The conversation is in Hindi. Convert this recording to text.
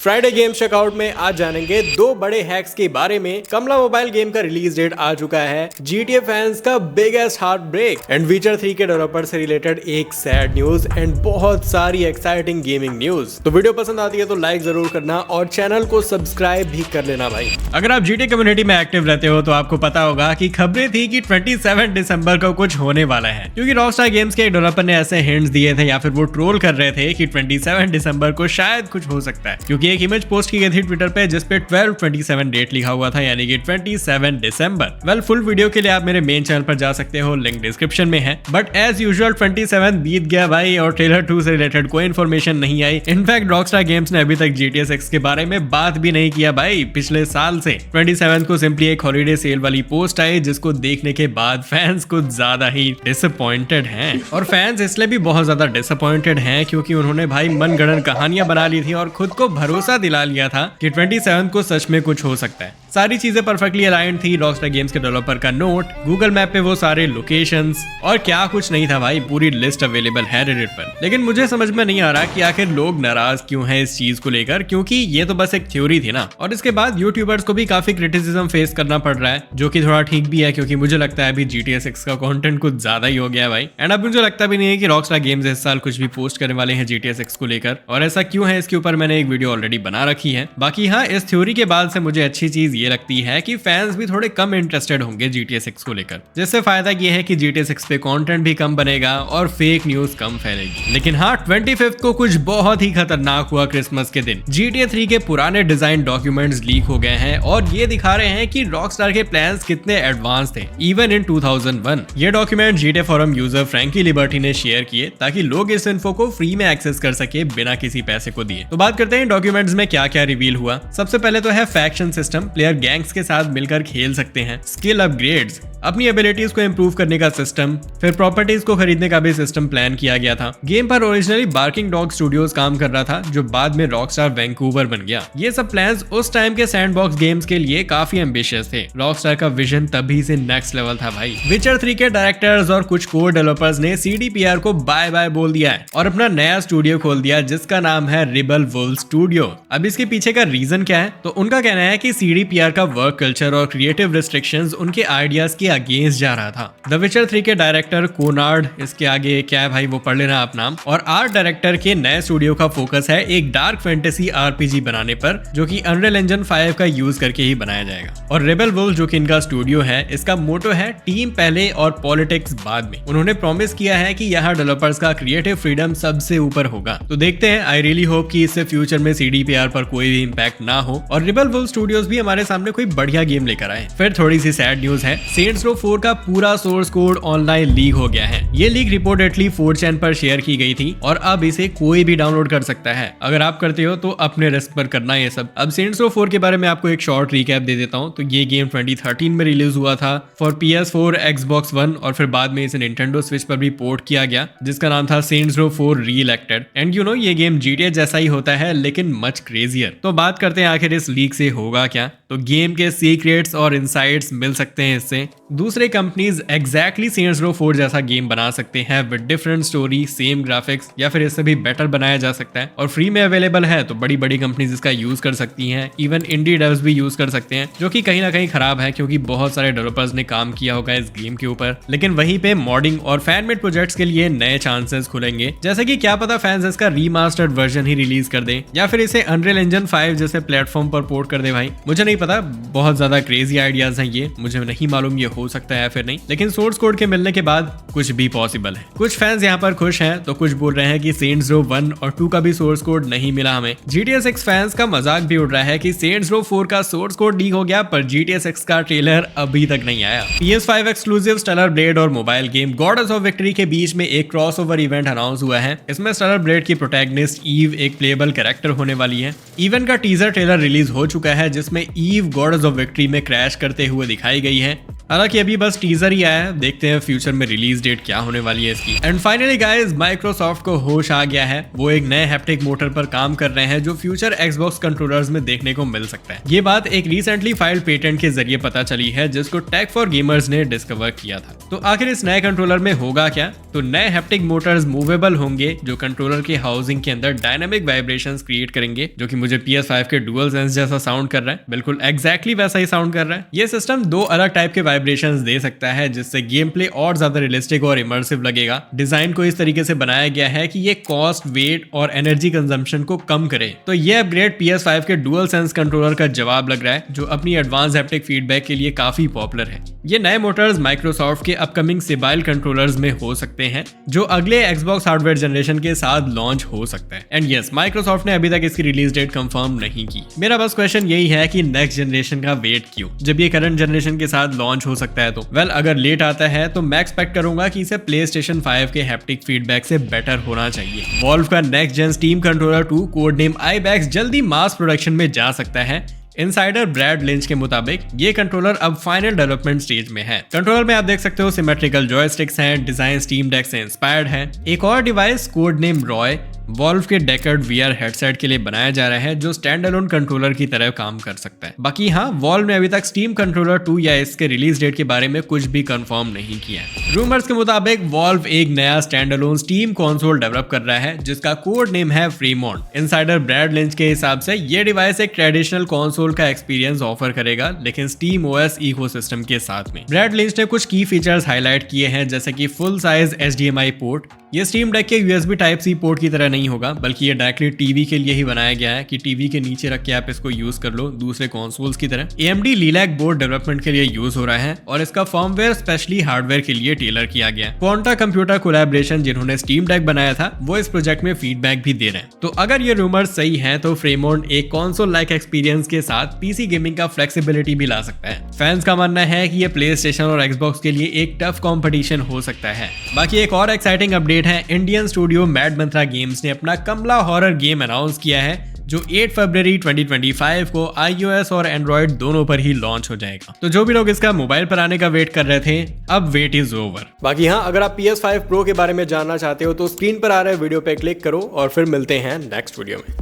फ्राइडे गेम चेकआउट में आज जानेंगे दो बड़े हैक्स के बारे में। कमला मोबाइल गेम का रिलीज डेट आ चुका है, GTA फैंस का बिगेस्ट हार्ट ब्रेक एंड विचर 3 के डेवलपर से रिलेटेड एक सैड न्यूज एंड बहुत सारी एक्साइटिंग गेमिंग न्यूज। तो वीडियो पसंद आती है तो लाइक जरूर करना और चैनल को सब्सक्राइब भी कर लेना भाई। अगर आप GTA कम्युनिटी में एक्टिव रहते हो तो आपको पता होगा कि खबरें थी कि 27 दिसंबर को कुछ होने वाला है, क्योंकि रॉकस्टार गेम्स के एक डेवलपर ने ऐसे हिंट्स दिए थे या फिर वो ट्रोल कर रहे थे कि 27 दिसंबर को शायद कुछ हो सकता है, क्योंकि एक इमेज पोस्ट की गई थी ट्विटर पे जिसपे 12/27 डेट लिखा हुआ था, यानी कि 27 दिसंबर। वेल, फुल वीडियो के लिए आप मेरे मेन चैनल पर जा सकते हो, लिंक डिस्क्रिप्शन में है। बट एज यूजुअल 27 बीत गया भाई और ट्रेलर 2 से रिलेटेड कोई इन्फॉर्मेशन नहीं आई। इनफैक्ट रॉकस्टार गेम्स ने अभी तक GTA 6 के बारे में बात भी नहीं किया भाई पिछले साल से। 27 को सिंपली एक हॉलीडे सेल वाली पोस्ट आई जिसको देखने के बाद फैंस कुछ ज्यादा ही डिसअपॉइंटेड हैं। और फैंस इसलिए भी बहुत ज्यादा डिसअपॉइंटेड हैं क्योंकि उन्होंने भाई मनगढ़ंत कहानियां बना ली थी और खुद को भरोसा दिला लिया था कि 27 को सच में कुछ हो सकता है। सारी चीजें परफेक्टली अलाइंड थी। रॉकस्टार गेम्स के डेवलपर का नोट, गूगल मैप पे वो सारे लोकेशंस और क्या कुछ नहीं था भाई, पूरी लिस्ट अवेलेबल है रेडिट पर। लेकिन मुझे समझ में नहीं आ रहा कि आखिर लोग नाराज क्यों हैं इस चीज को लेकर, क्योंकि ये तो बस एक थ्योरी थी ना। और इसके बाद यूट्यूबर्स को भी काफी क्रिटिसिज्म फेस करना पड़ रहा है, जो कि थोड़ा ठीक भी है क्योंकि मुझे लगता है अभी GTA 6 का कंटेंट कुछ ज्यादा ही हो गया है भाई। एंड अब मुझे लगता भी नहीं है कि रॉकस्टार गेम्स इस साल कुछ भी पोस्ट करने वाले हैं GTA 6 को लेकर। और ऐसा क्यों है इसके ऊपर मैंने एक वीडियो ऑलरेडी बना रखी है। बाकी हाँ, इस थ्योरी के बाद से मुझे अच्छी चीज ये लगती है कि फैंस भी थोड़े कम इंटरेस्टेड होंगे GTA 6 को लेकर, जिससे फायदा ये है कि GTA 6 पे कंटेंट भी कम बनेगा और फेक न्यूज कम फैलेगी। लेकिन हाँ, 25 को कुछ बहुत ही खतरनाक हुआ। क्रिसमस के दिन GTA 3 के पुराने डिजाइन डॉक्यूमेंट्स लीक हो गए हैं और ये दिखा रहे हैं कि रॉकस्टार के प्लान्स कितने एडवांस थे इवन इन 2001। ये document GTA forum user Frankie Liberty ने शेयर किए ताकि लोग इस इन्फो को फ्री में एक्सेस कर सके बिना किसी पैसे को दिए। तो बात करते हैं डॉक्यूमेंट्स में क्या क्या रिवील हुआ। सबसे पहले तो है फैक्शन सिस्टम, प्लेयर गैंग्स के साथ मिलकर खेल सकते हैं। स्किल अपग्रेड्स, अपनी एबिलिटीज को इंप्रूव करने का सिस्टम। फिर प्रॉपर्टीज को खरीदने का भी सिस्टम प्लान किया गया था। गेम पर ओरिजिनली बार्किंग डॉग स्टूडियोज काम कर रहा था, जो बाद में रॉकस्टार वैंकूवर बन गया। ये सब प्लान्स उस टाइम के सैंडबॉक्स गेम्स के लिए काफी एम्बिशियस थे। रॉकस्टार का विजन तभी से नेक्स्ट लेवल था भाई। विचर 3 के डायरेक्टर्स और कुछ कोर डेवलपर्स ने CDPR को बाय बाय बोल दिया है और अपना नया स्टूडियो खोल दिया जिसका नाम है रिबल वुल्फ स्टूडियो। अब इसके पीछे का रीजन क्या है, तो उनका कहना है कि CDPR का वर्क कल्चर और क्रिएटिव रिस्ट्रिक्शंस उनके आइडियाज के अगेंस्ट जा रहा था। द विचर 3 के डायरेक्टर कोनार्ड, इसके आगे क्या है भाई वो पढ़ लेना आप नाम, और आर्ट डायरेक्टर के नए स्टूडियो का फोकस है एक डार्क फैंटेसी RPG बनाने पर, जो कि अनरियल इंजन 5 का यूज करके ही बनाया जाएगा। और रिबल वुल्फ जो कि इनका स्टूडियो है, इसका मोटो है टीम पहले और पॉलिटिक्स बाद में। उन्होंने प्रॉमिस किया है कि यहाँ डेवलपर्स का क्रिएटिव फ्रीडम सबसे ऊपर होगा। तो देखते हैं, आई रियली होप कि इससे फ्यूचर में CDPR पर कोई भी इम्पैक्ट ना हो और रिबल वुल्फ स्टूडियोज भी हमारे सामने कोई बढ़िया गेम लेकर आए। फिर थोड़ी सी सैड न्यूज है, सेंट्स रो 4 का पूरा सोर्स कोड ऑनलाइन लीक हो गया है। ये लीक रिपोर्टेडली 4chan पर शेयर की गई थी और अब इसे कोई भी डाउनलोड कर सकता है। अगर आप करते हो तो अपने रिस्क पर करना ये सब। अब सेंट्स रो 4 के बारे में आपको एक शॉर्ट रिकैप दे देता हूँ। तो ये गेम 2013 में रिलीज हुआ था फॉर PS4, Xbox One और फिर बाद में इसे Nintendo Switch पर भी पोर्ट किया गया, जिसका नाम था Saints Row 4 re-elected. And you know, ये गेम GTA जैसा ही होता है लेकिन मच क्रेजियर। तो बात करते हैं आखिर इस लीक से होगा क्या। तो गेम के सीक्रेट्स और इनसाइट्स मिल सकते हैं इससे। दूसरे कंपनीज एग्जैक्टली सेंट्स रो 4 जैसा गेम बना सकते हैं with different story, same graphics, या फिर इससे भी बेटर बनाया जा सकता है। और फ्री में अवेलेबल है तो बड़ी बड़ी कंपनीज इसका यूज कर सकती हैं। इवन इंडी डेव्स भी यूज कर सकते हैं, जो कि कहीं ना कहीं खराब है क्योंकि बहुत सारे डेवलपर्स ने काम किया होगा इस गेम के ऊपर। लेकिन वहीं पे मॉडिंग और फैन मेड प्रोजेक्ट्स के लिए नए चांसेस खुलेंगे, जैसे कि क्या पता फैंस इसका रीमास्टर्ड वर्जन ही रिलीज कर दें या फिर इसे अनरियल इंजन 5 जैसे प्लेटफॉर्म पर पोर्ट कर दे भाई। मुझे नहीं पता, बहुत ज्यादा क्रेजी आइडियाज हैं ये, मुझे नहीं मालूम ये हो सकता है या फिर नहीं, लेकिन सोर्स कोड के मिलने के बाद कुछ भी पॉसिबल है। कुछ फैंस यहाँ पर खुश हैं तो कुछ बोल रहे हैं कि सेंट्स रो 1 और 2 का भी सोर्स कोड नहीं मिला हमें। GTA 6 फैंस का मजाक भी उड़ रहा है कि सेंट्स रो 4 का सोर्स कोड लीक हो गया पर GTA 6 का ट्रेलर अभी तक नहीं आया। PS5 एक्सक्लूसिव स्टेलर ब्लेड और mobile game goddess of victory के बीच में एक क्रॉसओवर इवेंट अनाउंस हुआ है। इसमें स्टेलर ब्लेड की प्रोटैगनिस्ट ईव एक प्लेएबल कैरेक्टर होने वाली है। इवेंट का टीजर ट्रेलर रिलीज हो चुका है जिसमें ईव गॉडेस ऑफ विक्ट्री में क्रैश करते हुए दिखाई गई है। हालांकि अभी बस टीजर ही आया है, देखते हैं फ्यूचर में रिलीज डेट क्या होने वाली है इसकी। एंड फाइनली गाइस, माइक्रोसॉफ्ट को होश आ गया है, वो एक नए हैप्टिक मोटर पर काम कर रहे हैं जो फ्यूचर एक्सबॉक्स कंट्रोलर्स में देखने को मिल सकता है। ये बात एक रिसेंटली फाइल्ड पेटेंट के जरिए पता चली है जिसको टेक फॉर गेमर्स ने डिस्कवर किया था। तो आखिर इस नए कंट्रोलर में होगा क्या? तो नए हैप्टिक मोटर्स मूवेबल होंगे जो कंट्रोलर के हाउसिंग के अंदर डायनामिक वाइब्रेशंस क्रिएट करेंगे, जो कि मुझे PS5 के डुअल सेंस जैसा साउंड कर रहा है, बिल्कुल एग्जैक्टली वैसा ही साउंड कर रहा है। ये सिस्टम दो अलग टाइप के वाइब्रेशंस दे सकता है जिससे गेम प्ले और ज्यादा रियलिस्टिक और इमर्सिव लगेगा। डिजाइन को इस तरीके से बनाया गया है कि ये कॉस्ट, वेट और एनर्जी कंजम्पशन को कम करे। तो ये अपग्रेड PS5 के डुअल सेंस कंट्रोलर का जवाब लग रहा है जो अपनी एडवांस हैप्टिक फीडबैक के लिए काफी पॉपुलर है। ये नए मोटर्स माइक्रोसॉफ्ट के अपकमिंग सिबाइल कंट्रोलर्स में हो सकते हैं जो अगले Xbox हार्डवेयर जनरेशन के साथ लॉन्च हो सकता है। एंड यस, माइक्रोसॉफ्ट ने अभी तक इसकी रिलीज डेट कंफर्म नहीं की। मेरा बस क्वेश्चन यही है कि नेक्स्ट जनरेशन का वेट क्यों, जब ये करंट जनरेशन के साथ लॉन्च हो सकता है तो? वेल, अगर लेट आता है तो मैं एक्सपेक्ट करूंगा कि इसे PlayStation 5 के हैप्टिक फीडबैक से बेटर होना चाहिए। वॉल्व का next gen Steam controller 2 code name IBEX जल्दी मास प्रोडक्शन में जा सकता है। इनसाइडर ब्रैड लिंच के मुताबिक ये कंट्रोलर अब फाइनल डेवलपमेंट स्टेज में है। कंट्रोलर में आप देख सकते हो सिमेट्रिकल जॉयस्टिक्स हैं, डिजाइन स्टीम डेक से इंस्पायर्ड है। एक और device code name Roy valve के डेकर्ड VR हेडसेट के लिए बनाया जा रहा है जो स्टैंड अलोन कंट्रोलर की तरह काम कर सकता है। बाकी हाँ, वॉल्व ने अभी तक स्टीम कंट्रोलर 2 या इसके रिलीज डेट के बारे में कुछ भी कंफर्म नहीं किया है। रूमर्स के मुताबिक वॉल्व एक नया stand alone steam console develop कर रहा है जिसका कोड नेम है फ्रीमोंट। इनसाइडर ब्रैड लिंच के हिसाब से ये डिवाइस एक ट्रेडिशनल कंसोल का एक्सपीरियंस ऑफर करेगा लेकिन स्टीम OS इकोसिस्टम के साथ में। ब्रैड लिंच ने कुछ की फीचर्स हाईलाइट किए हैं जैसे कि फुल साइज HDMI पोर्ट। ये स्टीम डेक के USB Type-C पोर्ट की तरह नहीं होगा बल्कि ये डायरेक्टली टीवी के लिए ही बनाया गया है कि टीवी के नीचे रख के आप इसको यूज कर लो दूसरे कंसोल्स की तरह। AMD Lilac बोर्ड डेवलपमेंट के लिए यूज हो रहा है और इसका फर्मवेयर स्पेशली हार्डवेयर के लिए टेलर किया गया है। क्वांटा कंप्यूटर कोलैबोरेशन जिन्होंने स्टीम डेक बनाया था वो इस प्रोजेक्ट में फीडबैक भी दे रहे हैं। तो अगर ये रूमर्स सही हैं तो फ्रेमोंट एक कंसोल लाइक एक्सपीरियंस के साथ PC गेमिंग का फ्लेक्सिबिलिटी भी ला सकता है। फैंस का मानना है कि ये PlayStation और Xbox के लिए एक टफ कंपटीशन हो सकता है। बाकी एक और एक्साइटिंग अपडेट है, इंडियन स्टूडियो मैड मंत्रा गेम्स ने अपना कमला हॉरर गेम अनाउंस किया है जो 8 फरवरी 2025 को iOS और Android दोनों पर ही लॉन्च हो जाएगा। तो जो भी लोग इसका मोबाइल पर आने का वेट कर रहे थे, अब वेट इज ओवर। बाकी हाँ, अगर आप PS5 Pro के बारे में जानना चाहते हो तो स्क्रीन पर आ रहे वीडियो पे क्लिक करो और फिर मिलते हैं नेक्स्ट वीडियो में।